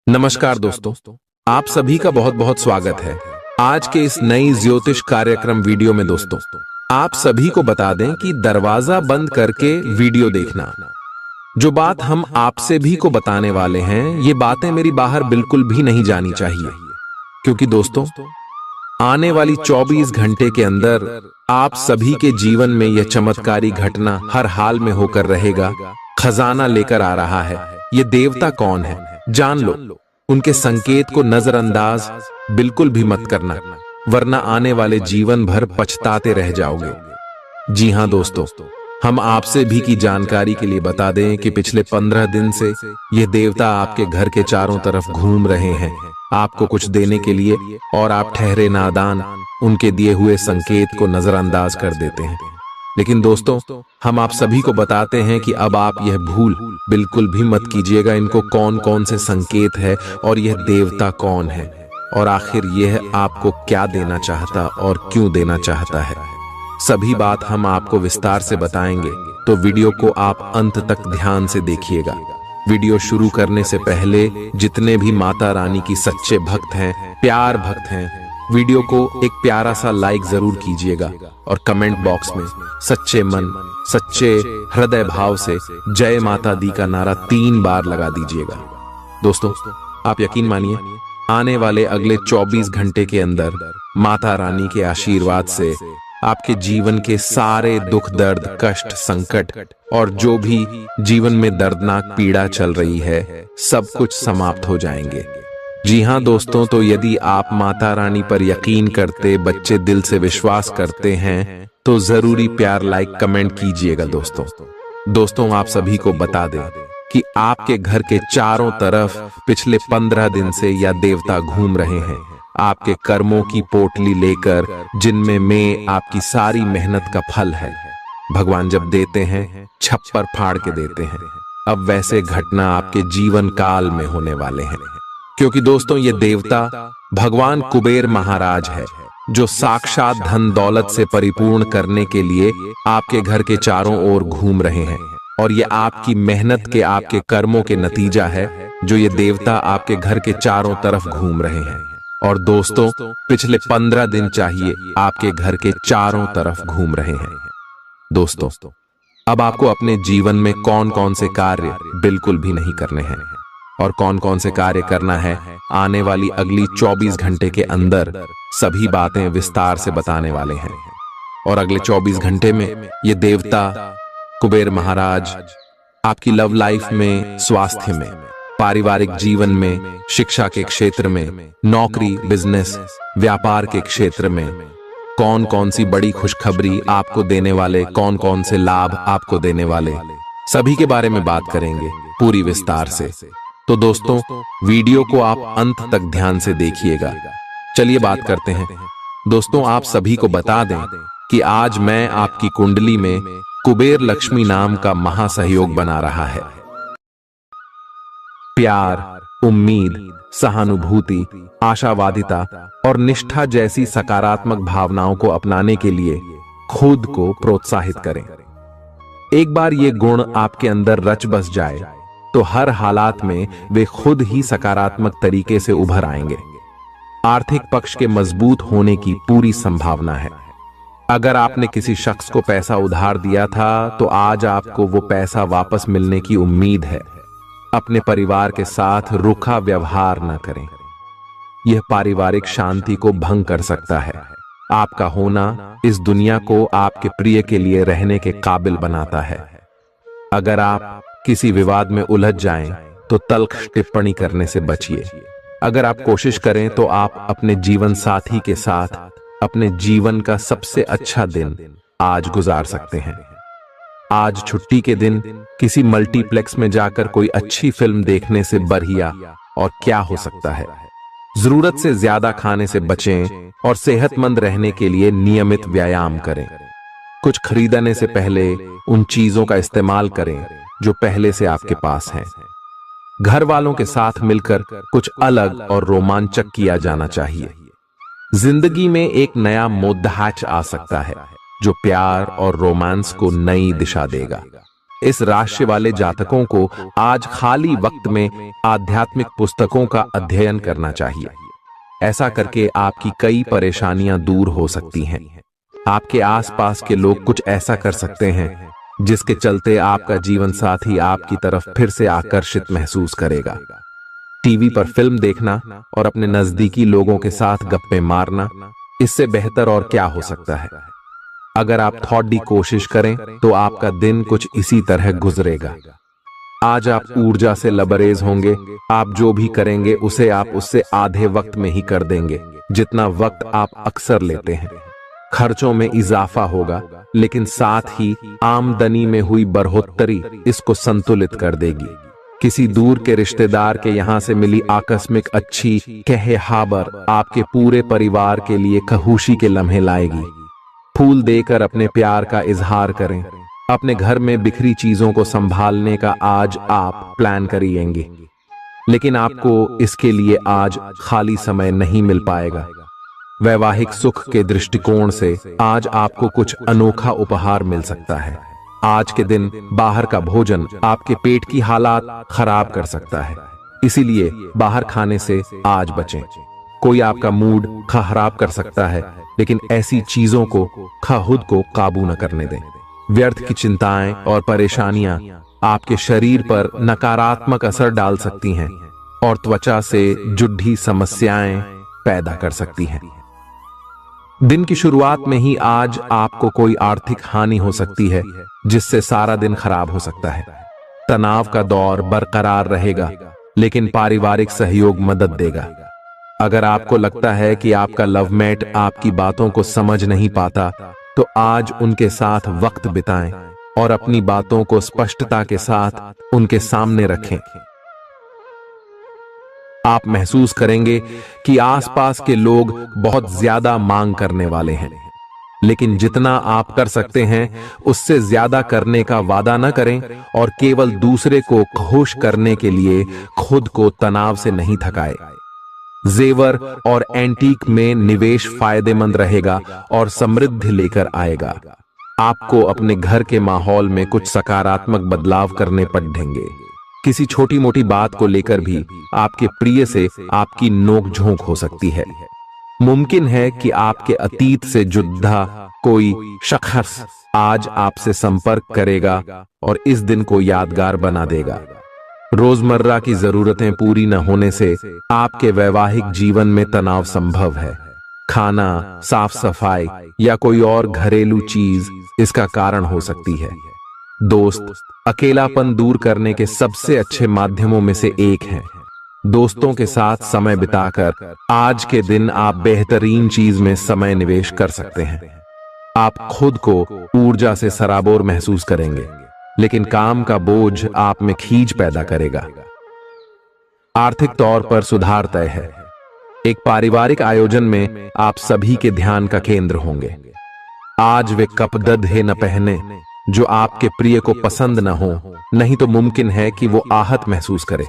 नमस्कार दोस्तों, आप सभी का बहुत बहुत स्वागत है आज के इस नई ज्योतिष कार्यक्रम वीडियो में। दोस्तों, आप सभी को बता दें कि दरवाजा बंद करके वीडियो देखना। जो बात हम आपसे भी को बताने वाले हैं, ये बातें मेरी बाहर बिल्कुल भी नहीं जानी चाहिए, क्योंकि दोस्तों आने वाली 24 घंटे के अंदर आप सभी के जीवन में यह चमत्कारी घटना हर हाल में होकर रहेगा। खजाना लेकर आ रहा है। ये देवता कौन है जान लो। उनके संकेत को नजरअंदाज बिल्कुल भी मत करना, वरना आने वाले जीवन भर पछताते रह जाओगे। जी हां दोस्तों, हम आपसे भी की जानकारी के लिए बता दें कि पिछले 15 दिन से ये देवता आपके घर के चारों तरफ घूम रहे हैं, आपको कुछ देने के लिए, और आप ठहरे नादान उनके दिए हुए संकेत को नजरअंदाज कर देते हैं। लेकिन दोस्तों, हम आप सभी को बताते हैं कि अब आप यह भूल बिल्कुल भी मत कीजिएगा इनको कौन कौन से संकेत है और यह देवता कौन है, और आखिर यह आपको क्या देना चाहता और क्यों देना चाहता है। सभी बात हम आपको विस्तार से बताएंगे, तो वीडियो को आप अंत तक ध्यान से देखिएगा। वीडियो शुरू करने से पहले जितने भी माता रानी की सच्चे भक्त हैं, प्यार भक्त हैं, वीडियो को एक प्यारा सा लाइक जरूर कीजिएगा और कमेंट बॉक्स में सच्चे मन सच्चे हृदय भाव से जय माता दी का नारा 3 बार लगा दीजिएगा। दोस्तों, आप यकीन मानिए, आने वाले अगले 24 घंटे के अंदर माता रानी के आशीर्वाद से आपके जीवन के सारे दुख दर्द कष्ट संकट और जो भी जीवन में दर्दनाक पीड़ा चल रही है, सब कुछ समाप्त हो जाएंगे। जी हां दोस्तों, तो यदि आप माता रानी पर यकीन करते, बच्चे दिल से विश्वास करते हैं, तो जरूरी प्यार लाइक कमेंट कीजिएगा। दोस्तों आप सभी को बता दें कि आपके घर के चारों तरफ पिछले 15 दिन से यह देवता घूम रहे हैं, आपके कर्मों की पोटली लेकर, जिनमें में आपकी सारी मेहनत का फल है। भगवान जब देते हैं, छप्पर फाड़ के देते हैं। अब वैसे घटना आपके जीवन काल में होने वाले हैं, क्योंकि दोस्तों ये देवता भगवान कुबेर महाराज है, जो साक्षात धन दौलत से परिपूर्ण करने के लिए आपके घर के चारों ओर घूम रहे हैं। और ये आपकी मेहनत के, आपके कर्मों के नतीजा है, जो ये देवता आपके घर के चारों तरफ घूम रहे हैं। और दोस्तों, पिछले 15 दिन चाहिए आपके घर के चारों तरफ घूम रहे हैं। दोस्तों, अब आपको अपने जीवन में कौन कौन से कार्य बिल्कुल भी नहीं करने हैं और कौन कौन से कार्य करना है, आने वाली अगली 24 घंटे के अंदर सभी बातें विस्तार से बताने वाले हैं। और अगले 24 घंटे में ये देवता कुबेर महाराज आपकी लव लाइफ में, स्वास्थ्य में, पारिवारिक जीवन में, शिक्षा के क्षेत्र में, नौकरी, बिजनेस, व्यापार के क्षेत्र में कौन कौन सी बड़ी खुशखबरी आपको देने वाले, कौन कौन से लाभ आपको देने वाले, सभी के बारे में बात करेंगे पूरी विस्तार से। तो दोस्तों, वीडियो को आप अंत तक ध्यान से देखिएगा। चलिए बात करते हैं। दोस्तों, आप सभी को बता दें कि आज मैं आपकी कुंडली में कुबेर लक्ष्मी नाम का महासहयोग बना रहा है। प्यार, उम्मीद, सहानुभूति, आशावादिता और निष्ठा जैसी सकारात्मक भावनाओं को अपनाने के लिए खुद को प्रोत्साहित करें। एक बार ये गुण आपके अंदर रच बस जाए, तो हर हालात में वे खुद ही सकारात्मक तरीके से उभर आएंगे। आर्थिक पक्ष के मजबूत होने की पूरी संभावना है। अगर आपने किसी शख्स को पैसा उधार दिया था, तो आज आपको वो पैसा वापस मिलने की उम्मीद है। अपने परिवार के साथ रूखा व्यवहार न करें, यह पारिवारिक शांति को भंग कर सकता है। आपका होना इस दुनिया को आपके प्रिय के लिए रहने के काबिल बनाता है। अगर आप किसी विवाद में उलझ जाएं, तो तल्ख टिप्पणी करने से बचिए। अगर आप कोशिश करें, तो आप अपने जीवन साथी के साथ अपने जीवन का सबसे अच्छा दिन आज गुजार सकते हैं। आज छुट्टी के दिन किसी मल्टीप्लेक्स में जाकर कोई अच्छी फिल्म देखने से बढ़िया और क्या हो सकता है। जरूरत से ज्यादा खाने से बचें और सेहतमंद रहने के लिए नियमित व्यायाम करें। कुछ खरीदने से पहले उन चीजों का इस्तेमाल करें जो पहले से आपके पास हैं। घर वालों के साथ मिलकर कुछ अलग और रोमांचक किया जाना चाहिए। जिंदगी में एक नया मोद्दाच आ सकता है, जो प्यार और रोमांस को नई दिशा देगा। इस राशि वाले जातकों को आज खाली वक्त में आध्यात्मिक पुस्तकों का अध्ययन करना चाहिए। ऐसा करके आपकी कई परेशानियां दूर हो सकती हैं। आपके आसपास के लोग कुछ ऐसा कर सकते हैं जिसके चलते आपका जीवन साथी आपकी तरफ फिर से आकर्षित महसूस करेगा। टीवी पर फिल्म देखना और अपने नजदीकी लोगों के साथ गप्पे मारना, इससे बेहतर और क्या हो सकता है। अगर आप थोड़ी कोशिश करें तो आपका दिन कुछ इसी तरह गुजरेगा। आज आप ऊर्जा से लबरेज होंगे। आप जो भी करेंगे उसे आप उससे आधे वक्त में ही कर देंगे जितना वक्त आप अक्सर लेते हैं। खर्चों में इजाफा होगा, लेकिन साथ ही आमदनी में हुई बढ़ोतरी इसको संतुलित कर देगी। किसी दूर के रिश्तेदार के यहां से मिली आकस्मिक अच्छी खबर आपके पूरे परिवार के लिए खुशी के लम्हे लाएगी। फूल देकर अपने प्यार का इजहार करें। अपने घर में बिखरी चीजों को संभालने का आज आप प्लान करिएंगे, लेकिन आपको इसके लिए आज खाली समय नहीं मिल पाएगा। वैवाहिक सुख के दृष्टिकोण से आज आपको कुछ अनोखा उपहार मिल सकता है। आज के दिन बाहर का भोजन आपके पेट की हालात खराब कर सकता है, इसीलिए बाहर खाने से आज बचें। कोई आपका मूड खराब कर सकता है, लेकिन ऐसी चीजों को खुद को काबू न करने दें। व्यर्थ की चिंताएं और परेशानियां आपके शरीर पर नकारात्मक असर डाल सकती हैं और त्वचा से जुड़ी समस्याएं पैदा कर सकती हैं। दिन की शुरुआत में ही आज आपको कोई आर्थिक हानि हो सकती है, जिससे सारा दिन खराब हो सकता है। तनाव का दौर बरकरार रहेगा, लेकिन पारिवारिक सहयोग मदद देगा। अगर आपको लगता है कि आपका लवमेट आपकी बातों को समझ नहीं पाता, तो आज उनके साथ वक्त बिताएं और अपनी बातों को स्पष्टता के साथ उनके सामने रखें। आप महसूस करेंगे कि आसपास के लोग बहुत ज्यादा मांग करने वाले हैं, लेकिन जितना आप कर सकते हैं उससे ज्यादा करने का वादा न करें और केवल दूसरे को खुश करने के लिए खुद को तनाव से नहीं थकाएं। जेवर और एंटीक में निवेश फायदेमंद रहेगा और समृद्धि लेकर आएगा। आपको अपने घर के माहौल में कुछ सकारात्मक बदलाव करने पड़ेंगे। किसी छोटी मोटी बात को लेकर भी आपके प्रिय से आपकी नोकझोंक हो सकती है। मुमकिन है कि आपके अतीत से जुड़ा कोई शख्स आज आपसे संपर्क करेगा और इस दिन को यादगार बना देगा। रोजमर्रा की जरूरतें पूरी न होने से आपके वैवाहिक जीवन में तनाव संभव है। खाना, साफ सफाई या कोई और घरेलू चीज इसका कारण हो सकती है। दोस्त अकेलापन दूर करने के सबसे अच्छे माध्यमों में से एक है। दोस्तों के साथ समय बिताकर आज के दिन आप बेहतरीन चीज में समय निवेश कर सकते हैं। आप खुद को ऊर्जा से सराबोर महसूस करेंगे, लेकिन काम का बोझ आप में खींच पैदा करेगा। आर्थिक तौर पर सुधार तय है। एक पारिवारिक आयोजन में आप सभी के ध्यान का केंद्र होंगे। आज वे कपड़े न पहने जो आपके प्रिय को पसंद न हो, नहीं तो मुमकिन है कि वो आहत महसूस करे।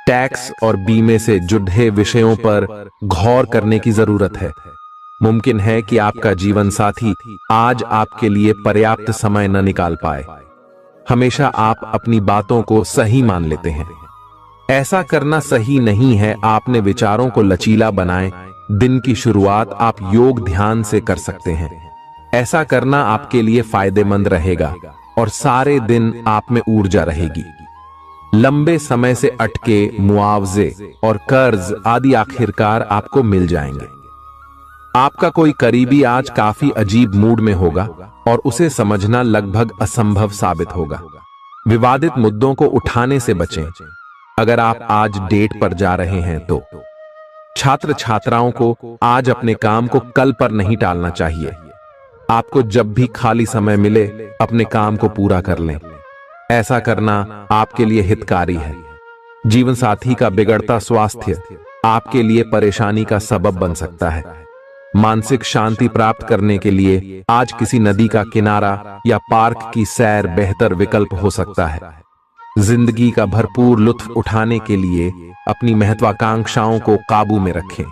टैक्स और बीमे से जुड़े विषयों पर गौर करने की जरूरत है। मुमकिन है कि आपका जीवन साथी आज आपके लिए पर्याप्त समय न निकाल पाए। हमेशा आप अपनी बातों को सही मान लेते हैं। ऐसा करना सही नहीं है। आपने विचारों को लचीला बनाएं। दिन की शुरुआत आप योग ध्यान से कर सकते हैं। ऐसा करना आपके लिए फायदेमंद रहेगा और सारे दिन आप में ऊर्जा रहेगी। लंबे समय से अटके मुआवजे और कर्ज आदि आखिरकार आपको मिल जाएंगे। आपका कोई करीबी आज काफी अजीब मूड में होगा और उसे समझना लगभग असंभव साबित होगा। विवादित मुद्दों को उठाने से बचें। अगर आप आज डेट पर जा रहे हैं तो छात्र छात्राओं को आज अपने काम को कल पर नहीं टालना चाहिए। आपको जब भी खाली समय मिले अपने काम को पूरा कर लें। ऐसा करना आपके लिए हितकारी है। जीवन साथी का बिगड़ता स्वास्थ्य आपके लिए परेशानी का सबब बन सकता है। मानसिक शांति प्राप्त करने के लिए आज किसी नदी का किनारा या पार्क की सैर बेहतर विकल्प हो सकता है। जिंदगी का भरपूर लुत्फ उठाने के लिए अपनी महत्वाकांक्षाओं को काबू में रखें।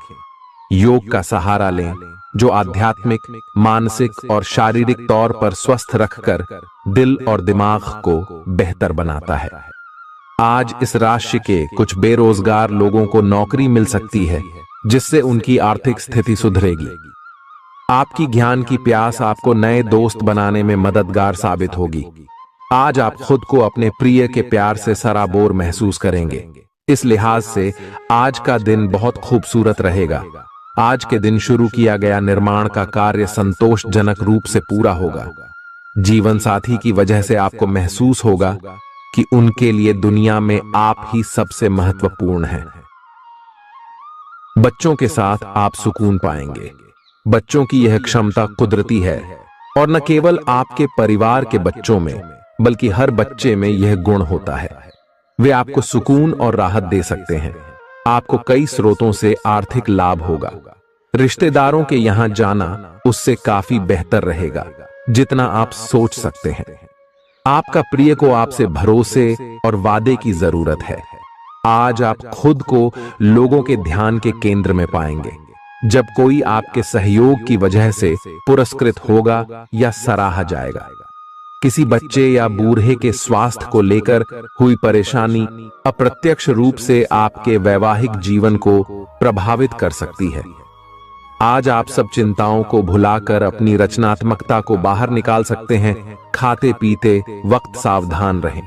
योग का सहारा लें जो आध्यात्मिक, मानसिक और शारीरिक तौर पर स्वस्थ रखकर दिल और दिमाग को बेहतर बनाता है। आज इस राशि के कुछ बेरोजगार लोगों को नौकरी मिल सकती है, जिससे उनकी आर्थिक स्थिति सुधरेगी। आपकी ज्ञान की प्यास आपको नए दोस्त बनाने में मददगार साबित होगी। आज आप खुद को अपने प्रिय के प्यार से सराबोर महसूस करेंगे। इस लिहाज से आज का दिन बहुत खूबसूरत रहेगा। आज के दिन शुरू किया गया निर्माण का कार्य संतोषजनक रूप से पूरा होगा। जीवन साथी की वजह से आपको महसूस होगा कि उनके लिए दुनिया में आप ही सबसे महत्वपूर्ण हैं। बच्चों के साथ आप सुकून पाएंगे। बच्चों की यह क्षमता कुदरती है और न केवल आपके परिवार के बच्चों में बल्कि हर बच्चे में यह गुण होता है। वे आपको सुकून और राहत दे सकते हैं। आपको कई स्रोतों से आर्थिक लाभ होगा। रिश्तेदारों के यहां जाना उससे काफी बेहतर रहेगा जितना आप सोच सकते हैं। आपका प्रिय को आपसे भरोसे और वादे की जरूरत है। आज आप खुद को लोगों के ध्यान के केंद्र में पाएंगे। जब कोई आपके सहयोग की वजह से पुरस्कृत होगा या सराहा जाएगा। किसी बच्चे या बूढ़े के स्वास्थ्य को लेकर हुई परेशानी अप्रत्यक्ष रूप से आपके वैवाहिक जीवन को प्रभावित कर सकती है। आज आप सब चिंताओं को भुलाकर अपनी रचनात्मकता को बाहर निकाल सकते हैं। खाते पीते वक्त सावधान रहें।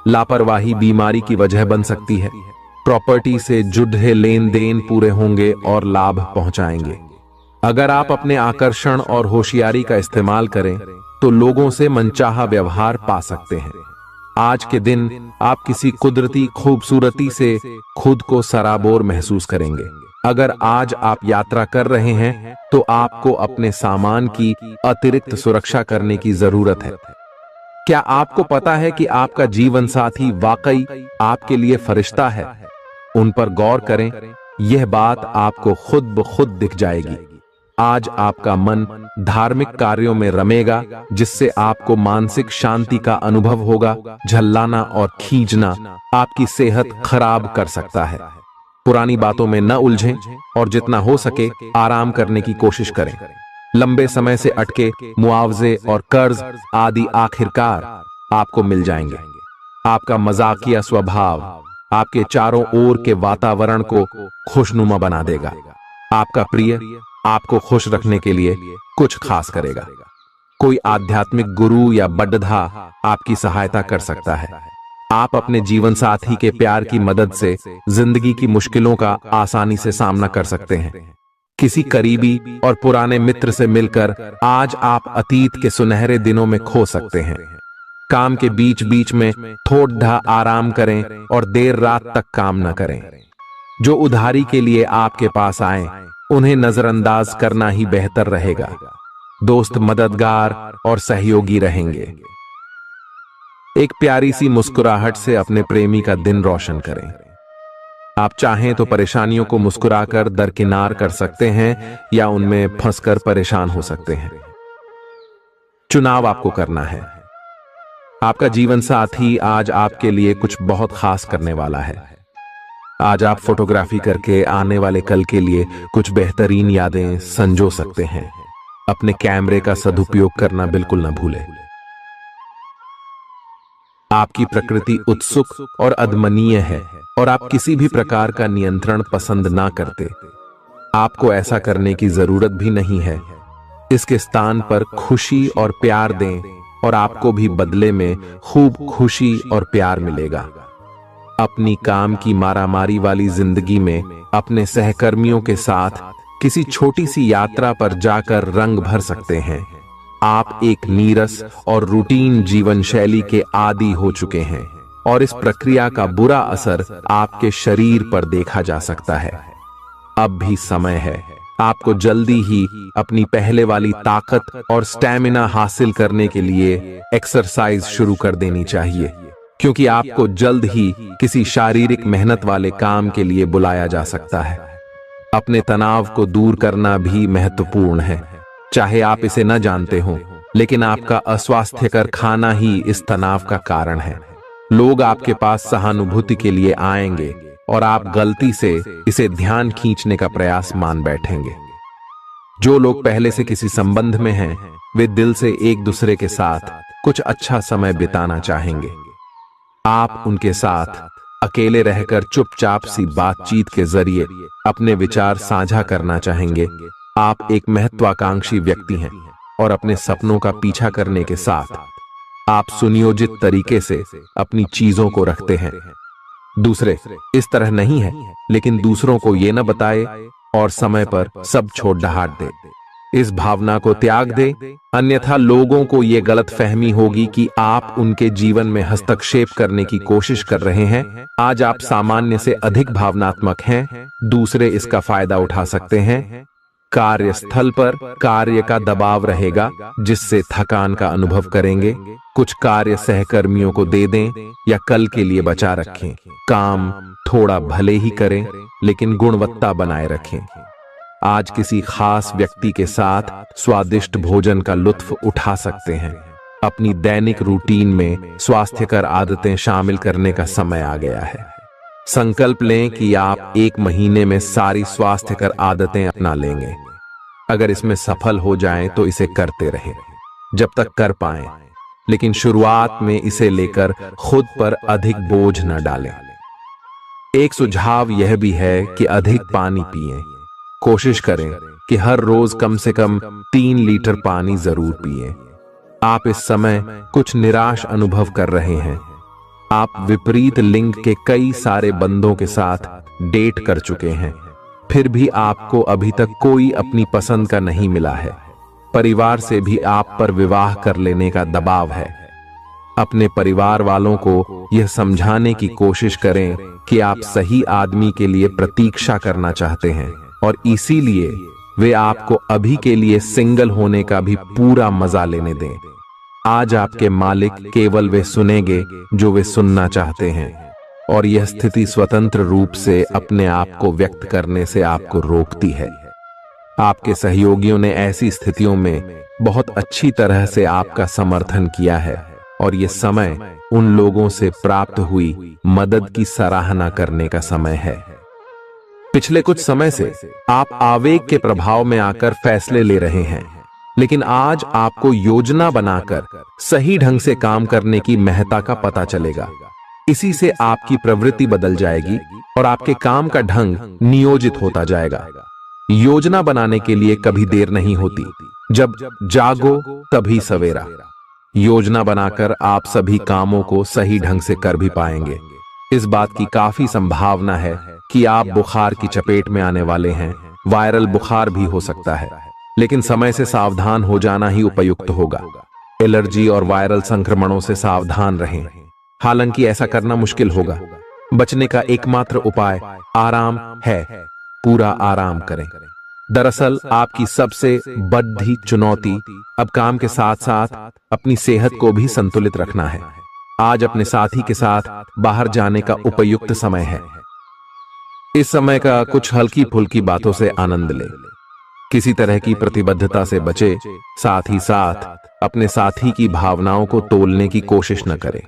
लापरवाही बीमारी की वजह बन सकती है। प्रॉपर्टी से जुड़े लेन देन पूरे होंगे और लाभ पहुंचाएंगे। अगर आप अपने आकर्षण और होशियारी का इस्तेमाल करें तो लोगों से मनचाहा व्यवहार पा सकते हैं। आज के दिन आप किसी कुदरती खूबसूरती से खुद को सराबोर महसूस करेंगे। अगर आज आप यात्रा कर रहे हैं तो आपको अपने सामान की अतिरिक्त सुरक्षा करने की जरूरत है। क्या आपको पता है कि आपका जीवन साथी वाकई आपके लिए फरिश्ता है? उन पर गौर करें। यह बात आपको खुद ब खुद दिख जाएगी। आज आपका मन धार्मिक कार्यों में रमेगा, जिससे आपको मानसिक शांति का अनुभव होगा। झल्लाना और खींचना आपकी सेहत खराब कर सकता है। पुरानी बातों में न उलझें और जितना हो सके आराम करने की कोशिश करें। लंबे समय से अटके मुआवजे और कर्ज आदि आखिरकार आपको मिल जाएंगे। आपका मजाकिया स्वभाव आपके चारों ओर के वातावरण को खुशनुमा बना देगा। आपका प्रिय आपको खुश रखने के लिए कुछ खास करेगा। कोई आध्यात्मिक गुरु या बड्ढा आपकी सहायता कर सकता है। आप अपने जीवन साथी के प्यार की मदद से जिंदगी की मुश्किलों का आसानी से सामना कर सकते हैं। किसी करीबी और पुराने मित्र से मिलकर आज आप अतीत के सुनहरे दिनों में खो सकते हैं। काम के बीच बीच में थोड़ा आराम करें और देर रात तक काम न करें। जो उधारी के लिए आपके पास आए उन्हें नजरअंदाज करना ही बेहतर रहेगा। दोस्त मददगार और सहयोगी रहेंगे। एक प्यारी सी मुस्कुराहट से अपने प्रेमी का दिन रोशन करें। आप चाहें तो परेशानियों को मुस्कुराकर दरकिनार कर सकते हैं या उनमें फंसकर परेशान हो सकते हैं। चुनाव आपको करना है। आपका जीवन साथी आज आपके लिए कुछ बहुत खास करने वाला है। आज आप फोटोग्राफी करके आने वाले कल के लिए कुछ बेहतरीन यादें संजो सकते हैं। अपने कैमरे का सदुपयोग करना बिल्कुल न भूलें। आपकी प्रकृति उत्सुक और अदमनीय है और आप किसी भी प्रकार का नियंत्रण पसंद ना करते। आपको ऐसा करने की जरूरत भी नहीं है। इसके स्थान पर खुशी और प्यार दें और आपको भी बदले में खूब खुशी और प्यार मिलेगा। अपनी काम की मारामारी वाली जिंदगी में अपने सहकर्मियों के साथ किसी छोटी सी यात्रा पर जाकर रंग भर सकते हैं। आप एक नीरस और रूटीन जीवन शैली के आदी हो चुके हैं और इस प्रक्रिया का बुरा असर आपके शरीर पर देखा जा सकता है। अब भी समय है। आपको जल्दी ही अपनी पहले वाली ताकत और स्टैमिना हासिल करने के लिए एक्सरसाइज शुरू कर देनी चाहिए, क्योंकि आपको जल्द ही किसी शारीरिक मेहनत वाले काम के लिए बुलाया जा सकता है। अपने तनाव को दूर करना भी महत्वपूर्ण है। चाहे आप इसे न जानते हो, लेकिन आपका अस्वास्थ्यकर खाना ही इस तनाव का कारण है। लोग आपके पास सहानुभूति के लिए आएंगे और आप गलती से इसे ध्यान खींचने का प्रयास मान बैठेंगे। जो लोग पहले से किसी संबंध में हैं, वे दिल से एक दूसरे के साथ कुछ अच्छा समय बिताना चाहेंगे। आप उनके साथ अकेले रहकर चुपचाप सी बातचीत के जरिए अपने विचार साझा करना चाहेंगे। आप एक महत्वाकांक्षी व्यक्ति हैं और अपने सपनों का पीछा करने के साथ आप सुनियोजित तरीके से अपनी चीजों को रखते हैं। दूसरे इस तरह नहीं है, लेकिन दूसरों को ये न बताए और समय पर सब छोड़ ढाट दे। इस भावना को त्याग दे, अन्यथा लोगों को ये गलत फहमी होगी कि आप उनके जीवन में हस्तक्षेप करने की कोशिश कर रहे हैं। आज आप सामान्य से अधिक भावनात्मक हैं, दूसरे इसका फायदा उठा सकते हैं। कार्यस्थल पर कार्य का दबाव रहेगा, जिससे थकान का अनुभव करेंगे। कुछ कार्य सहकर्मियों को दे दें या कल के लिए बचा रखें। काम थोड़ा भले ही करें, लेकिन गुणवत्ता बनाए रखें। आज किसी खास व्यक्ति के साथ स्वादिष्ट भोजन का लुत्फ उठा सकते हैं। अपनी दैनिक रूटीन में स्वास्थ्यकर आदतें शामिल करने का समय आ गया है। संकल्प लें कि आप 1 महीने में सारी स्वास्थ्यकर आदतें अपना लेंगे। अगर इसमें सफल हो जाएं तो इसे करते रहें जब तक कर पाएं, लेकिन शुरुआत में इसे लेकर खुद पर अधिक बोझ न डालें। एक सुझाव यह भी है कि अधिक पानी पिएं। कोशिश करें कि हर रोज कम से कम 3 लीटर पानी जरूर पिएं। आप इस समय कुछ निराश अनुभव कर रहे हैं। आप विपरीत लिंग के कई सारे बंदों के साथ डेट कर चुके हैं, फिर भी आपको अभी तक कोई अपनी पसंद का नहीं मिला है। परिवार से भी आप पर विवाह कर लेने का दबाव है। अपने परिवार वालों को यह समझाने की कोशिश करें कि आप सही आदमी के लिए प्रतीक्षा करना चाहते हैं और इसीलिए वे आपको अभी के लिए सिंगल होने का भी पूरा मजा लेने दें। आज आपके मालिक केवल वे सुनेंगे जो वे सुनना चाहते हैं, और यह स्थिति स्वतंत्र रूप से अपने आप को व्यक्त करने से आपको रोकती है। आपके सहयोगियों ने ऐसी स्थितियों में बहुत अच्छी तरह से आपका समर्थन किया है, और यह समय उन लोगों से प्राप्त हुई मदद की सराहना करने का समय है। पिछले कुछ समय से आप आवेग के प्रभाव में आकर फैसले ले रहे हैं, लेकिन आज आपको योजना बनाकर सही ढंग से काम करने की महत्ता का पता चलेगा। इसी से आपकी प्रवृत्ति बदल जाएगी और आपके काम का ढंग नियोजित होता जाएगा। योजना बनाने के लिए कभी देर नहीं होती, जब जागो तभी सवेरा। योजना बनाकर आप सभी कामों को सही ढंग से कर भी पाएंगे। इस बात की काफी संभावना है कि आप बुखार की चपेट में आने वाले हैं। वायरल बुखार भी हो सकता है, लेकिन समय से सावधान हो जाना ही उपयुक्त होगा। एलर्जी और वायरल संक्रमणों से सावधान रहें। हालांकि ऐसा करना मुश्किल होगा। बचने का एकमात्र उपाय आराम है। पूरा आराम करें। दरअसल आपकी सबसे बड़ी चुनौती अब काम के साथ साथ अपनी सेहत को भी संतुलित रखना है। आज अपने साथी के साथ बाहर जाने का उपयुक्त समय है। इस समय का कुछ हल्की फुल्की बातों से आनंद लें। किसी तरह की प्रतिबद्धता से बचे, साथ ही साथ अपने साथी की भावनाओं को तोलने की कोशिश न करें।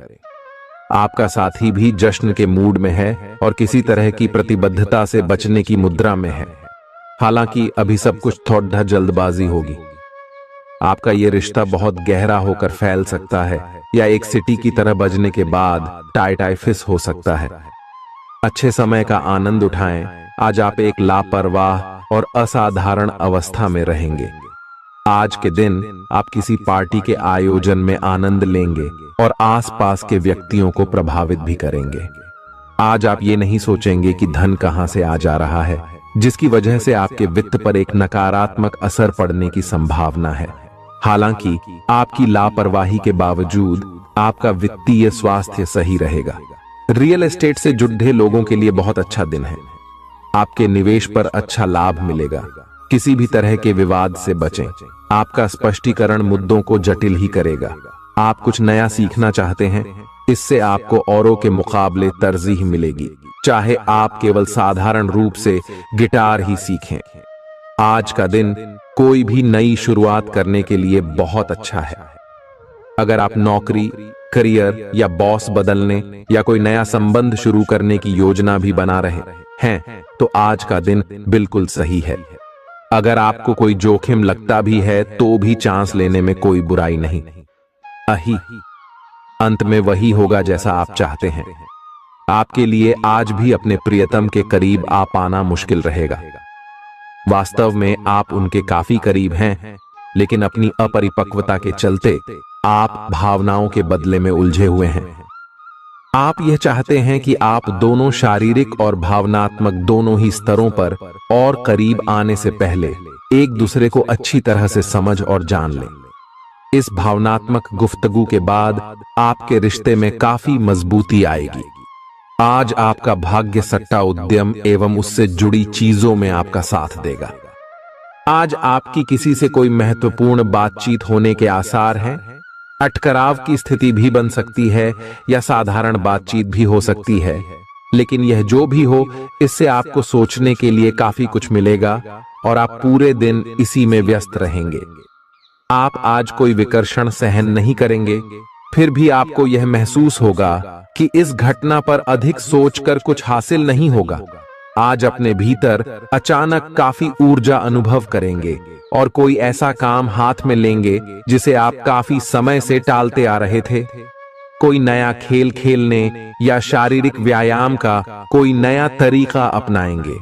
आपका साथी भी जश्न के मूड में है और किसी तरह की प्रतिबद्धता से बचने की मुद्रा में है। हालांकि अभी सब कुछ थोड़ा जल्दबाजी होगी। आपका यह रिश्ता बहुत गहरा होकर फैल सकता है या एक सिटी की तरह बजने के बाद टाई फिस हो सकता है। अच्छे समय का आनंद उठाएं। आज आप एक लापरवाह और असाधारण अवस्था में रहेंगे। आज के दिन आप किसी पार्टी के आयोजन में आनंद लेंगे और आसपास के व्यक्तियों को प्रभावित भी करेंगे। आज आप ये नहीं सोचेंगे कि धन कहां से आ जा रहा है, जिसकी वजह से आपके वित्त पर एक नकारात्मक असर पड़ने की संभावना है। हालांकि आपकी लापरवाही के बावजूद आपका वित्तीय स्वास्थ्य सही रहेगा। रियल एस्टेट से जुड़े लोगों के लिए बहुत अच्छा दिन है। आपके निवेश पर अच्छा लाभ मिलेगा। किसी भी तरह के विवाद से बचें। आपका स्पष्टीकरण मुद्दों को जटिल ही करेगा। आप कुछ नया सीखना चाहते हैं, इससे आपको औरों के मुकाबले तरजीह मिलेगी, चाहे आप केवल साधारण रूप से गिटार ही सीखें। आज का दिन कोई भी नई शुरुआत करने के लिए बहुत अच्छा है। अगर आप नौकरी, करियर या बॉस बदलने या कोई नया संबंध शुरू करने की योजना भी बना रहे हैं, तो आज का दिन बिल्कुल सही है। अगर आपको कोई जोखिम लगता भी है तो भी चांस लेने में कोई बुराई नहीं। अंत में वही होगा जैसा आप चाहते हैं। आपके लिए आज भी अपने प्रियतम के करीब आ पाना मुश्किल रहेगा। वास्तव में आप उनके काफी करीब हैं, लेकिन अपनी अपरिपक्वता के चलते आप भावनाओं के बदले में उलझे हुए हैं। आप यह चाहते हैं कि आप दोनों शारीरिक और भावनात्मक दोनों ही स्तरों पर और करीब आने से पहले एक दूसरे को अच्छी तरह से समझ और जान लें। इस भावनात्मक गुफ्तगू के बाद आपके रिश्ते में काफी मजबूती आएगी। आज आपका भाग्य सट्टा उद्यम एवं उससे जुड़ी चीजों में आपका साथ देगा। आज आपकी किसी से कोई महत्वपूर्ण बातचीत होने के आसार हैं। अटकराव की स्थिति भी बन सकती है या साधारण बातचीत भी हो सकती है, लेकिन यह जो भी हो, इससे आपको सोचने के लिए काफी कुछ मिलेगा और आप पूरे दिन इसी में व्यस्त रहेंगे। आप आज कोई विकर्षण सहन नहीं करेंगे, फिर भी आपको यह महसूस होगा कि इस घटना पर अधिक सोचकर कुछ हासिल नहीं होगा। आज अपने भीतर अचानक काफी ऊर्जा अनुभव करेंगे और कोई ऐसा काम हाथ में लेंगे जिसे आप काफी समय से टालते आ रहे थे। कोई नया खेल खेलने या शारीरिक व्यायाम का कोई नया तरीका अपनाएंगे।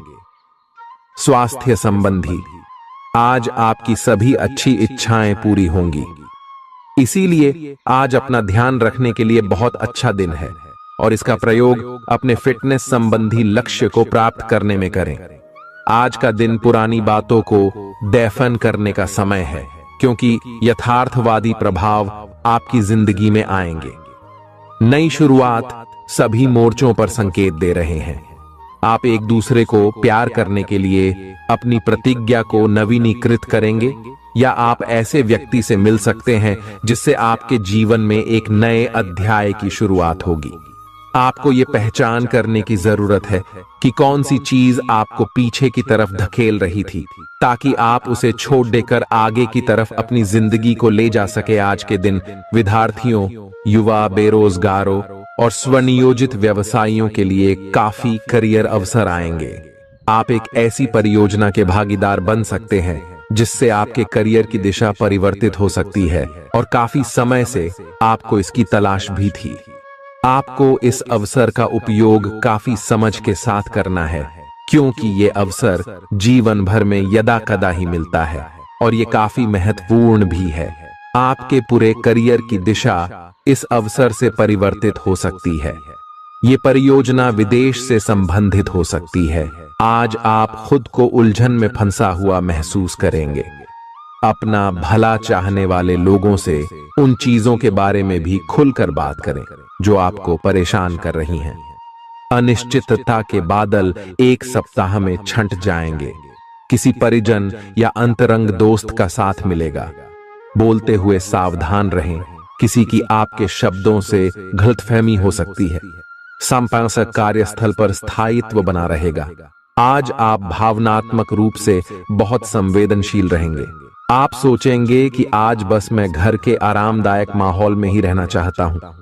स्वास्थ्य संबंधी आज आपकी सभी अच्छी इच्छाएं पूरी होंगी। इसीलिए आज अपना ध्यान रखने के लिए बहुत अच्छा दिन है और इसका प्रयोग अपने फिटनेस संबंधी लक्ष्य को प्राप्त करने में करें। आज का दिन पुरानी बातों को दफन करने का समय है, क्योंकि यथार्थवादी प्रभाव आपकी जिंदगी में आएंगे। नई शुरुआत सभी मोर्चों पर संकेत दे रहे हैं। आप एक दूसरे को प्यार करने के लिए अपनी प्रतिज्ञा को नवीनीकृत करेंगे, या आप ऐसे व्यक्ति से मिल सकते हैं जिससे आपके जीवन में एक नए अध्याय की शुरुआत होगी। आपको ये पहचान करने की जरूरत है कि कौन सी चीज आपको पीछे की तरफ धकेल रही थी, ताकि आप उसे छोड़ देकर आगे की तरफ अपनी जिंदगी को ले जा सके। आज के दिन विद्यार्थियों, युवा, बेरोजगारों और स्वनियोजित व्यवसायियों के लिए काफी करियर अवसर आएंगे। आप एक ऐसी परियोजना के भागीदार बन सकते हैं जिससे आपके करियर की दिशा परिवर्तित हो सकती है और काफी समय से आपको इसकी तलाश भी थी। आपको इस अवसर का उपयोग काफी समझ के साथ करना है, क्योंकि ये अवसर जीवन भर में यदा कदा ही मिलता है और ये काफी महत्वपूर्ण भी है। आपके पूरे करियर की दिशा इस अवसर से परिवर्तित हो सकती है। ये परियोजना विदेश से संबंधित हो सकती है। आज आप खुद को उलझन में फंसा हुआ महसूस करेंगे। अपना भला चाहने वाले लोगों से उन चीजों के बारे में भी खुलकर बात करें जो आपको परेशान कर रही हैं। अनिश्चितता के बादल एक सप्ताह में छंट जाएंगे। किसी परिजन या अंतरंग दोस्त का साथ मिलेगा। बोलते हुए सावधान रहें, किसी की आपके शब्दों से गलतफहमी हो सकती है। संपादक कार्यस्थल पर स्थायित्व बना रहेगा। आज आप भावनात्मक रूप से बहुत संवेदनशील रहेंगे। आप सोचेंगे कि आज बस मैं घर के आरामदायक माहौल में ही रहना चाहता हूं।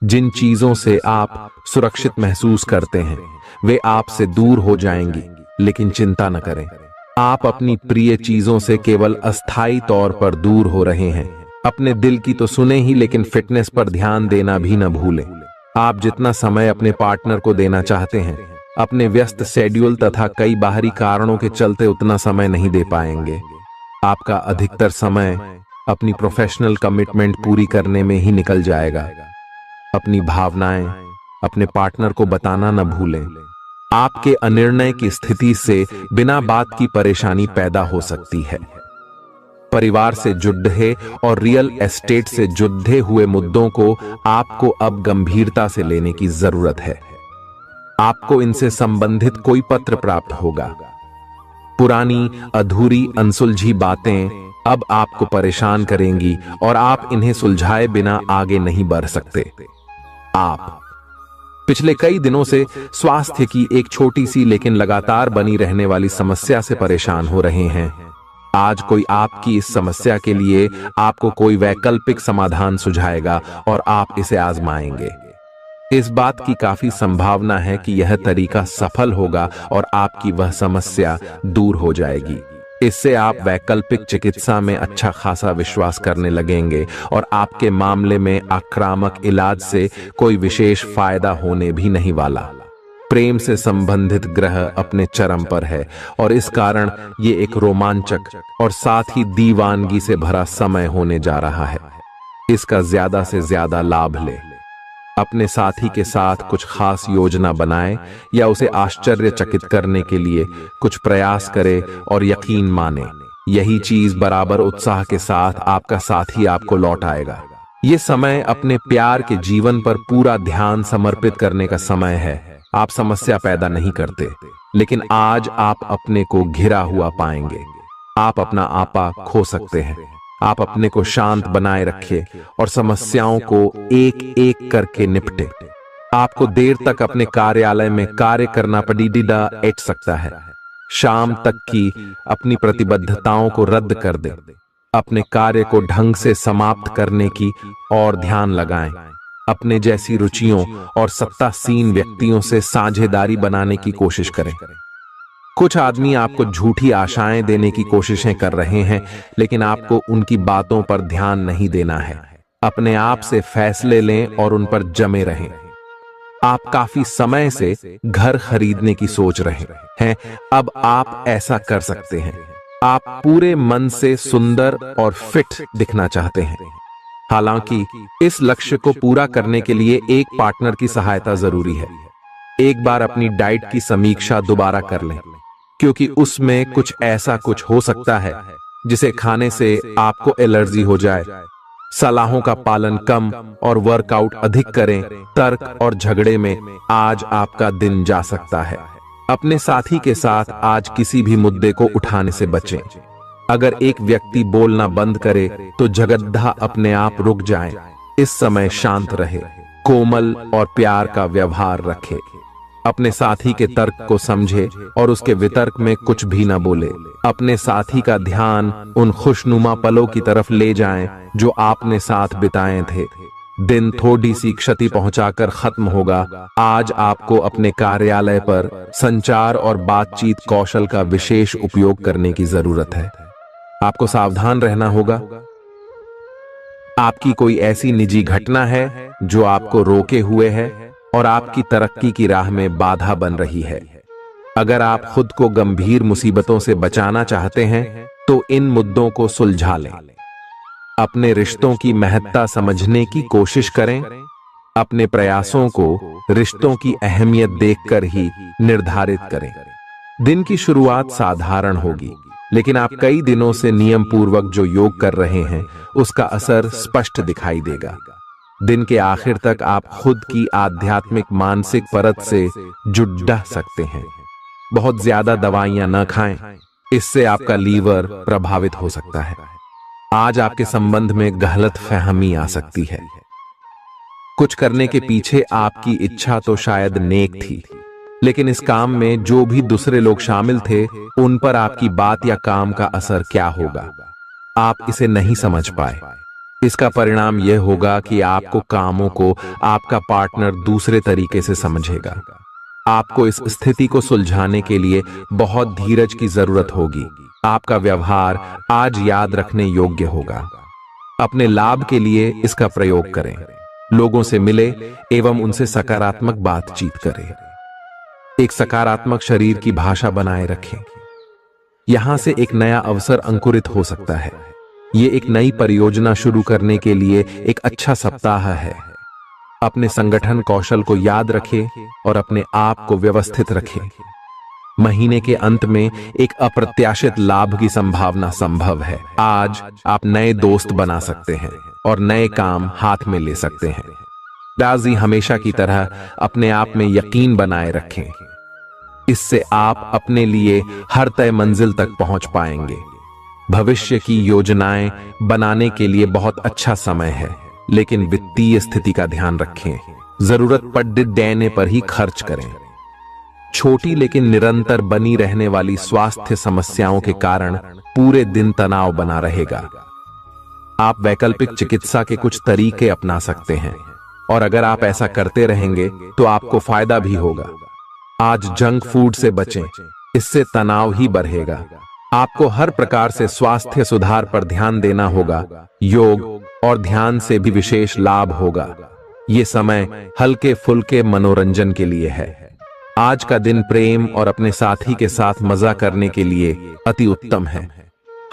जिन चीजों से आप सुरक्षित महसूस करते हैं वे आपसे दूर हो जाएंगी, लेकिन चिंता न करें। आप अपनी प्रिय चीजों से केवल अस्थायी तौर पर दूर हो रहे हैं। अपने दिल की तो सुने ही, लेकिन फिटनेस पर ध्यान देना भी न भूलें। आप जितना समय अपने पार्टनर को देना चाहते हैं, अपने व्यस्त शेड्यूल तथा कई बाहरी कारणों के चलते उतना समय नहीं दे पाएंगे। आपका अधिकतर समय अपनी प्रोफेशनल कमिटमेंट पूरी करने में ही निकल जाएगा। अपनी भावनाएं अपने पार्टनर को बताना न भूलें। आपके अनिर्णय की स्थिति से बिना बात की परेशानी पैदा हो सकती है। परिवार से जुड़े और रियल एस्टेट से जुड़े हुए मुद्दों को आपको अब गंभीरता से लेने की जरूरत है। आपको इनसे संबंधित कोई पत्र प्राप्त होगा। पुरानी अधूरी अनसुलझी बातें अब आपको परेशान करेंगी और आप इन्हें सुलझाए बिना आगे नहीं बढ़ सकते। आप पिछले कई दिनों से स्वास्थ्य की एक छोटी सी लेकिन लगातार बनी रहने वाली समस्या से परेशान हो रहे हैं। आज कोई आपकी इस समस्या के लिए आपको कोई वैकल्पिक समाधान सुझाएगा और आप इसे आजमाएंगे। इस बात की काफी संभावना है कि यह तरीका सफल होगा और आपकी वह समस्या दूर हो जाएगी। इससे आप वैकल्पिक चिकित्सा में अच्छा खासा विश्वास करने लगेंगे और आपके मामले में आक्रामक इलाज से कोई विशेष फायदा होने भी नहीं वाला। प्रेम से संबंधित ग्रह अपने चरम पर है और इस कारण ये एक रोमांचक और साथ ही दीवानगी से भरा समय होने जा रहा है। इसका ज्यादा से ज्यादा लाभ ले। अपने साथी के साथ कुछ खास योजना बनाए या उसे आश्चर्यचकित करने के लिए कुछ प्रयास करे और यकीन माने, यही चीज बराबर उत्साह के साथ आपका साथी आपको लौट आएगा। ये समय अपने प्यार के जीवन पर पूरा ध्यान समर्पित करने का समय है। आप समस्या पैदा नहीं करते, लेकिन आज आप अपने को घिरा हुआ पाएंगे। आप अपना आपा खो सकते हैं। आप अपने को शांत बनाए रखिए और समस्याओं को एक एक करके निपटे। आपको देर तक अपने कार्यालय में कार्य करना पड़ सकता है। शाम तक की अपनी प्रतिबद्धताओं को रद्द कर दे। अपने कार्य को ढंग से समाप्त करने की और ध्यान लगाएं। अपने जैसी रुचियों और सत्तासीन व्यक्तियों से साझेदारी बनाने की कोशिश करें। कुछ आदमी आपको झूठी आशाएं देने की कोशिशें कर रहे हैं, लेकिन आपको उनकी बातों पर ध्यान नहीं देना है। अपने आप से फैसले लें और उन पर जमे रहें। आप काफी समय से घर खरीदने की सोच रहे हैं, अब आप ऐसा कर सकते हैं। आप पूरे मन से सुंदर और फिट दिखना चाहते हैं। हालांकि इस लक्ष्य को पूरा करने के लिए एक पार्टनर की सहायता जरूरी है। एक बार अपनी डाइट की समीक्षा दोबारा कर लें, क्योंकि उसमें कुछ ऐसा कुछ हो सकता है जिसे खाने से आपको एलर्जी हो जाए। सलाहों का पालन कम और वर्कआउट अधिक करें। तर्क और झगड़े में आज आपका दिन जा सकता है। अपने साथी के साथ आज किसी भी मुद्दे को उठाने से बचें। अगर एक व्यक्ति बोलना बंद करे तो जगद्धा अपने आप रुक जाए। इस समय शांत रहे, कोमल और प्यार का व्यवहार रखे। अपने साथी के तर्क को समझे और उसके वितर्क में कुछ भी न बोले। अपने साथी का ध्यान उन खुशनुमा पलों की तरफ ले जाएं जो आपने साथ बिताए थे। दिन थोड़ी सी क्षति पहुंचाकर खत्म होगा। आज आपको अपने कार्यालय पर संचार और बातचीत कौशल का विशेष उपयोग करने की जरूरत है। आपको सावधान रहना होगा। आपकी कोई ऐसी निजी घटना है जो आपको रोके हुए है और आपकी तरक्की की राह में बाधा बन रही है। अगर आप खुद को गंभीर मुसीबतों से बचाना चाहते हैं तो इन मुद्दों को सुलझा लें। अपने रिश्तों की महत्ता समझने की कोशिश करें। अपने प्रयासों को रिश्तों की अहमियत देखकर ही निर्धारित करें। दिन की शुरुआत साधारण होगी, लेकिन आप कई दिनों से नियम पूर्वक जो योग कर रहे हैं उसका असर स्पष्ट दिखाई देगा। दिन के आखिर तक आप खुद की आध्यात्मिक मानसिक परत से जुड़ सकते हैं। बहुत ज्यादा दवाइयां न खाएं, इससे आपका लीवर प्रभावित हो सकता है। आज आपके संबंध में गलतफहमी आ सकती है। कुछ करने के पीछे आपकी इच्छा तो शायद नेक थी, लेकिन इस काम में जो भी दूसरे लोग शामिल थे उन पर आपकी बात या काम का असर क्या होगा, आप इसे नहीं समझ पाए। इसका परिणाम यह होगा कि आपको कामों को आपका पार्टनर दूसरे तरीके से समझेगा। आपको इस स्थिति को सुलझाने के लिए बहुत धीरज की जरूरत होगी। आपका व्यवहार आज याद रखने योग्य होगा। अपने लाभ के लिए इसका प्रयोग करें। लोगों से मिले एवं उनसे सकारात्मक बातचीत करें। एक सकारात्मक शरीर की भाषा बनाए रखें। यहां से एक नया अवसर अंकुरित हो सकता है। ये एक नई परियोजना शुरू करने के लिए एक अच्छा सप्ताह है। अपने संगठन कौशल को याद रखें और अपने आप को व्यवस्थित रखें। महीने के अंत में एक अप्रत्याशित लाभ की संभावना संभव है। आज आप नए दोस्त बना सकते हैं और नए काम हाथ में ले सकते हैं। दाजी हमेशा की तरह अपने आप में यकीन बनाए रखें। इससे आप अपने लिए हर तय मंजिल तक पहुंच पाएंगे। भविष्य की योजनाएं बनाने के लिए बहुत अच्छा समय है, लेकिन वित्तीय स्थिति का ध्यान रखें। जरूरत पड़ने पर ही खर्च करें। छोटी लेकिन निरंतर बनी रहने वाली स्वास्थ्य समस्याओं के कारण पूरे दिन तनाव बना रहेगा। आप वैकल्पिक चिकित्सा के कुछ तरीके अपना सकते हैं और अगर आप ऐसा करते रहेंगे तो आपको फायदा भी होगा। आज जंक फूड से बचें, इससे तनाव ही बढ़ेगा। आपको हर प्रकार से स्वास्थ्य सुधार पर ध्यान देना होगा। योग और ध्यान से भी विशेष लाभ होगा। ये समय हल्के फुल्के मनोरंजन के लिए है। आज का दिन प्रेम और अपने साथी के साथ मजा करने के लिए अति उत्तम है।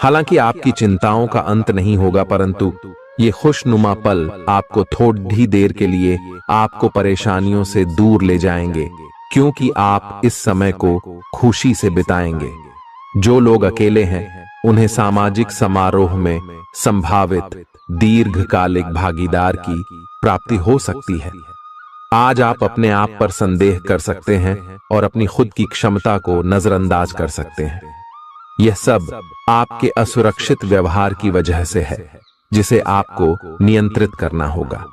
हालांकि आपकी चिंताओं का अंत नहीं होगा, परंतु ये खुशनुमा पल आपको थोड़ी देर के लिए आपको परेशानियों से दूर ले जाएंगे, क्योंकि आप इस समय को खुशी से बिताएंगे। जो लोग अकेले हैं उन्हें सामाजिक समारोह में संभावित दीर्घकालिक भागीदार की प्राप्ति हो सकती है। आज आप अपने आप पर संदेह कर सकते हैं और अपनी खुद की क्षमता को नजरअंदाज कर सकते हैं। यह सब आपके असुरक्षित व्यवहार की वजह से है, जिसे आपको नियंत्रित करना होगा।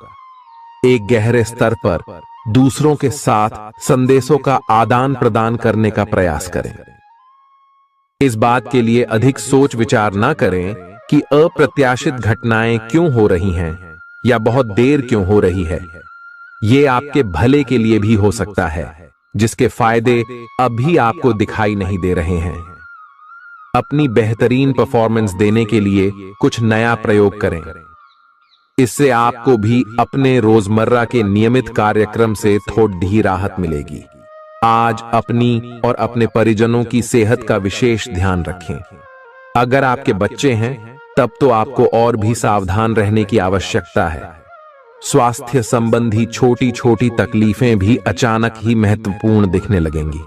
एक गहरे स्तर पर दूसरों के साथ संदेशों का आदान प्रदान करने का प्रयास करें। इस बात के लिए अधिक सोच विचार न करें कि अप्रत्याशित घटनाएं क्यों हो रही हैं या बहुत देर क्यों हो रही है। ये आपके भले के लिए भी हो सकता है, जिसके फायदे अभी आपको दिखाई नहीं दे रहे हैं। अपनी बेहतरीन परफॉर्मेंस देने के लिए कुछ नया प्रयोग करें। इससे आपको भी अपने रोजमर्रा के नियमित कार्यक्रम से थोड़ी राहत मिलेगी। आज अपनी और अपने परिजनों की सेहत का विशेष ध्यान रखें। अगर आपके बच्चे हैं तब तो आपको और भी सावधान रहने की आवश्यकता है। स्वास्थ्य संबंधी छोटी छोटी तकलीफें भी अचानक ही महत्वपूर्ण दिखने लगेंगी।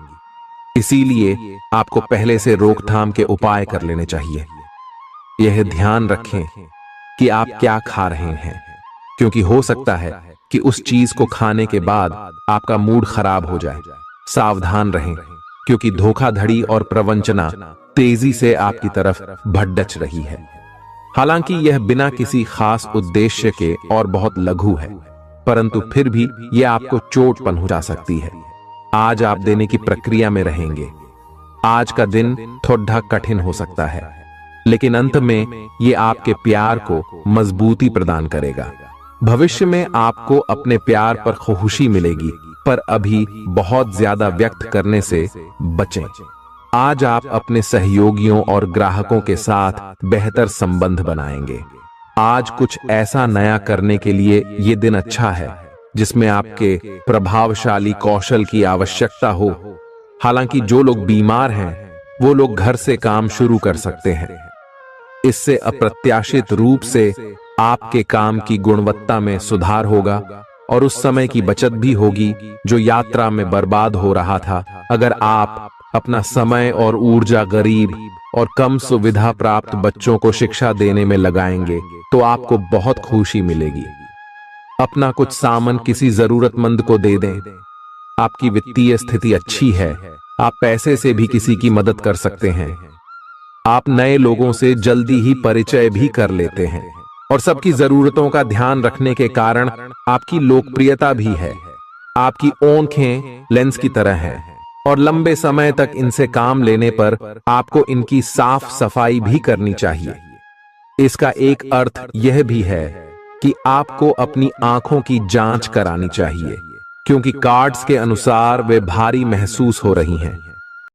इसीलिए आपको पहले से रोकथाम के उपाय कर लेने चाहिए। यह ध्यान रखें कि आप क्या खा रहे हैं, क्योंकि हो सकता है कि उस चीज को खाने के बाद आपका मूड खराब हो जाए। सावधान रहें, क्योंकि धोखाधड़ी और प्रवंचना तेजी से आपकी तरफ भड़क रही है। हालांकि यह बिना किसी खास उद्देश्य के और बहुत लघु है, परंतु फिर भी यह आपको चोट पहुंचा सकती है। आज आप देने की प्रक्रिया में रहेंगे। आज का दिन थोड़ा कठिन हो सकता है, लेकिन अंत में यह आपके प्यार को मजबूती प्रदान करेगा। भविष्य में आपको अपने प्यार पर खुशी मिलेगी, पर अभी बहुत ज्यादा व्यक्त करने से बचें। आज आप अपने सहयोगियों और ग्राहकों के साथ बेहतर संबंध बनाएंगे। आज कुछ ऐसा नया करने के लिए ये दिन अच्छा है जिसमें आपके प्रभावशाली कौशल की आवश्यकता हो। हालांकि जो लोग बीमार हैं वो लोग घर से काम शुरू कर सकते हैं। इससे अप्रत्याशित रूप से आपके काम की गुणवत्ता में सुधार होगा और उस समय की बचत भी होगी जो यात्रा में बर्बाद हो रहा था। अगर आप अपना समय और ऊर्जा गरीब और कम सुविधा प्राप्त बच्चों को शिक्षा देने में लगाएंगे तो आपको बहुत खुशी मिलेगी। अपना कुछ सामान किसी जरूरतमंद को दे दें। आपकी वित्तीय स्थिति अच्छी है, आप पैसे से भी किसी की मदद कर सकते हैं। आप नए लोगों से जल्दी ही परिचय भी कर लेते हैं और सबकी जरूरतों का ध्यान रखने के कारण आपकी लोकप्रियता भी है। आपकी आंखें लेंस की तरह हैं और लंबे समय तक इनसे काम लेने पर आपको इनकी साफ सफाई भी करनी चाहिए। इसका एक अर्थ यह भी है कि आपको अपनी आंखों की जांच करानी चाहिए, क्योंकि कार्ड्स के अनुसार वे भारी महसूस हो रही हैं।